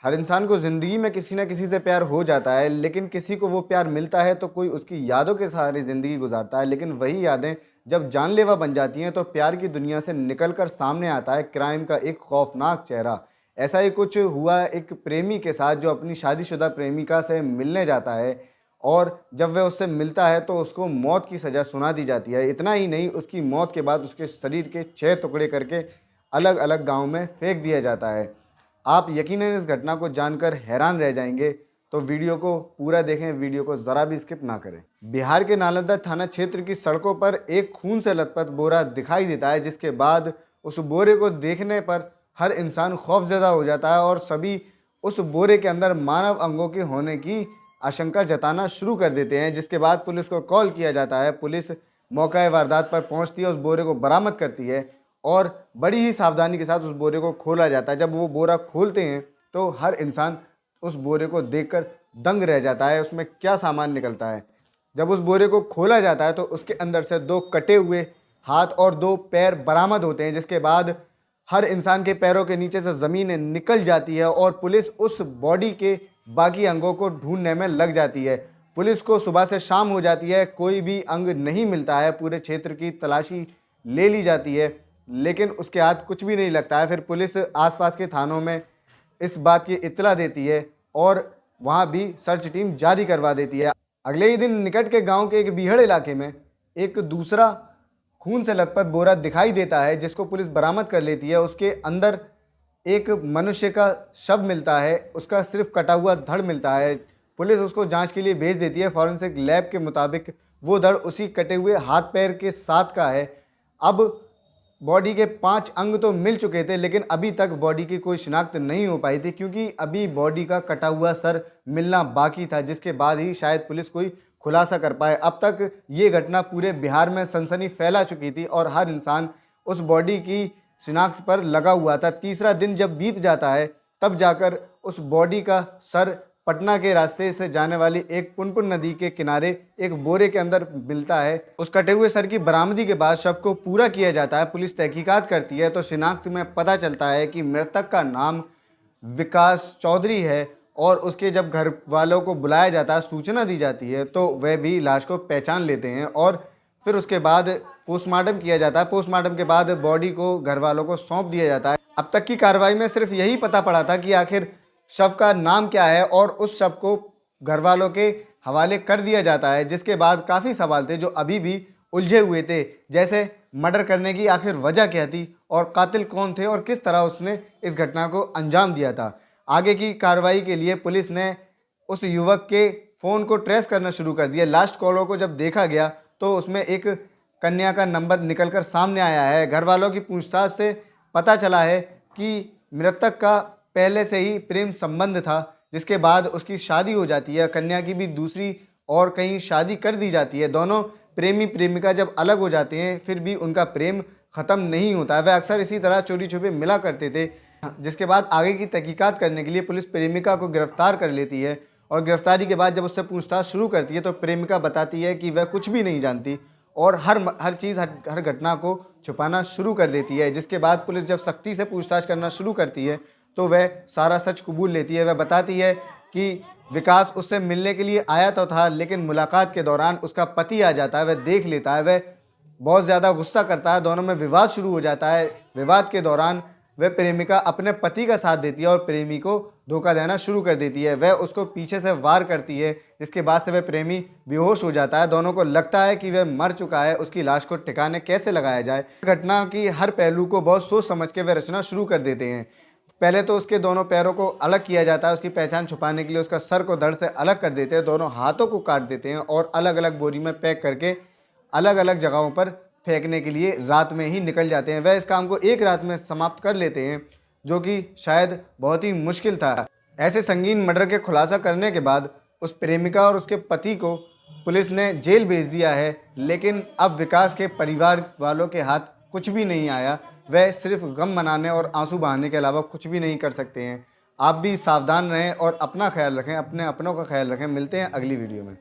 हर इंसान को ज़िंदगी में किसी न किसी से प्यार हो जाता है, लेकिन किसी को वो प्यार मिलता है तो कोई उसकी यादों के सहारे ज़िंदगी गुजारता है। लेकिन वही यादें जब जानलेवा बन जाती हैं तो प्यार की दुनिया से निकलकर सामने आता है क्राइम का एक खौफनाक चेहरा। ऐसा ही कुछ हुआ एक प्रेमी के साथ जो अपनी शादीशुदा प्रेमिका से मिलने जाता है, और जब वह उससे मिलता है तो उसको मौत की सज़ा सुना दी जाती है। इतना ही नहीं, उसकी मौत के बाद उसके शरीर के 6 टुकड़े करके अलग अलग गाँव में फेंक दिया जाता है। आप यकीनन इस घटना को जानकर हैरान रह जाएंगे, तो वीडियो को पूरा देखें, वीडियो को ज़रा भी स्किप ना करें। बिहार के नालंदा थाना क्षेत्र की सड़कों पर एक खून से लथपथ बोरा दिखाई देता है, जिसके बाद उस बोरे को देखने पर हर इंसान खौफजदा हो जाता है और सभी उस बोरे के अंदर मानव अंगों के होने की आशंका जताना शुरू कर देते हैं। जिसके बाद पुलिस को कॉल किया जाता है। पुलिस मौका वारदात पर पहुंचती है, उस बोरे को बरामद करती है और बड़ी ही सावधानी के साथ उस बोरे को खोला जाता है। जब वो बोरा खोलते हैं तो हर इंसान उस बोरे को देखकर दंग रह जाता है। उसमें क्या सामान निकलता है। जब उस बोरे को खोला जाता है तो उसके अंदर से 2 कटे हुए हाथ और 2 पैर बरामद होते हैं, जिसके बाद हर इंसान के पैरों के नीचे से ज़मीन निकल जाती है और पुलिस उस बॉडी के बाकी अंगों को ढूंढने में लग जाती है। पुलिस को सुबह से शाम हो जाती है, कोई भी अंग नहीं मिलता है। पूरे क्षेत्र की तलाशी ले ली जाती है, लेकिन उसके हाथ कुछ भी नहीं लगता है। फिर पुलिस आसपास के थानों में इस बात की इत्तला देती है और वहां भी सर्च टीम जारी करवा देती है। अगले ही दिन निकट के गांव के एक बीहड़ इलाके में एक दूसरा खून से लथपथ बोरा दिखाई देता है, जिसको पुलिस बरामद कर लेती है। उसके अंदर एक मनुष्य का शव मिलता है, उसका सिर्फ कटा हुआ धड़ मिलता है। पुलिस उसको जांच के लिए भेज देती है। फॉरेंसिक लैब के मुताबिक वो धड़ उसी कटे हुए हाथ पैर के साथ का है। अब बॉडी के 5 अंग तो मिल चुके थे, लेकिन अभी तक बॉडी की कोई शिनाख्त नहीं हो पाई थी, क्योंकि अभी बॉडी का कटा हुआ सर मिलना बाकी था, जिसके बाद ही शायद पुलिस कोई खुलासा कर पाए। अब तक ये घटना पूरे बिहार में सनसनी फैला चुकी थी और हर इंसान उस बॉडी की शिनाख्त पर लगा हुआ था। तीसरा दिन जब बीत जाता है तब जाकर उस बॉडी का सर पटना के रास्ते से जाने वाली एक पुनपुन नदी के किनारे एक बोरे के अंदर मिलता है। उस कटे हुए सर की बरामदी के बाद शव को पूरा किया जाता है। पुलिस तहकीकात करती है तो शिनाख्त में पता चलता है कि मृतक का नाम विकास चौधरी है और उसके जब घर वालों को बुलाया जाता है, सूचना दी जाती है, तो वह भी लाश को पहचान लेते हैं और फिर उसके बाद पोस्टमार्टम किया जाता है। पोस्टमार्टम के बाद बॉडी को घर वालों को सौंप दिया जाता है। अब तक की कार्रवाई में सिर्फ यही पता पड़ा था कि आखिर शव का नाम क्या है और उस शव को घर वालों के हवाले कर दिया जाता है, जिसके बाद काफ़ी सवाल थे जो अभी भी उलझे हुए थे, जैसे मर्डर करने की आखिर वजह क्या थी और कातिल कौन थे और किस तरह उसने इस घटना को अंजाम दिया था। आगे की कार्रवाई के लिए पुलिस ने उस युवक के फ़ोन को ट्रेस करना शुरू कर दिया। लास्ट कॉलों को जब देखा गया तो उसमें एक कन्या का नंबर निकलकर सामने आया है। घर वालों की पूछताछ से पता चला है कि मृतक का पहले से ही प्रेम संबंध था, जिसके बाद उसकी शादी हो जाती है। कन्या की भी दूसरी और कहीं शादी कर दी जाती है। दोनों प्रेमी प्रेमिका जब अलग हो जाते हैं फिर भी उनका प्रेम ख़त्म नहीं होता है। वे अक्सर इसी तरह चोरी छुपे मिला करते थे, जिसके बाद आगे की तहकीकात करने के लिए पुलिस प्रेमिका को गिरफ्तार कर लेती है और गिरफ्तारी के बाद जब उससे पूछताछ शुरू करती है तो प्रेमिका बताती है कि वह कुछ भी नहीं जानती और हर चीज़ हर घटना को छुपाना शुरू कर देती है। जिसके बाद पुलिस जब सख्ती से पूछताछ करना शुरू करती है तो वह सारा सच कबूल लेती है। वह बताती है कि विकास उससे मिलने के लिए आया तो था, लेकिन मुलाकात के दौरान उसका पति आ जाता है, वह देख लेता है, वह बहुत ज़्यादा गुस्सा करता है, दोनों में विवाद शुरू हो जाता है। विवाद के दौरान वह प्रेमिका अपने पति का साथ देती है और प्रेमी को धोखा देना शुरू कर देती है। वह उसको पीछे से वार करती है, जिसके बाद से वह प्रेमी बेहोश हो जाता है। दोनों को लगता है कि वह मर चुका है, उसकी लाश को ठिकाने कैसे लगाया जाए। घटना की हर पहलू को बहुत सोच समझ के वह रचना शुरू कर देते हैं। पहले तो उसके दोनों पैरों को अलग किया जाता है, उसकी पहचान छुपाने के लिए उसका सर को धड़ से अलग कर देते हैं, दोनों हाथों को काट देते हैं और अलग अलग बोरी में पैक करके अलग अलग जगहों पर फेंकने के लिए रात में ही निकल जाते हैं। वह इस काम को एक रात में समाप्त कर लेते हैं, जो कि शायद बहुत ही मुश्किल था। ऐसे संगीन मर्डर के खुलासा करने के बाद उस प्रेमिका और उसके पति को पुलिस ने जेल भेज दिया है, लेकिन अब विकास के परिवार वालों के हाथ कुछ भी नहीं आया। वह सिर्फ गम मनाने और आंसू बहाने के अलावा कुछ भी नहीं कर सकते हैं। आप भी सावधान रहें और अपना ख्याल रखें, अपने अपनों का ख्याल रखें। मिलते हैं अगली वीडियो में।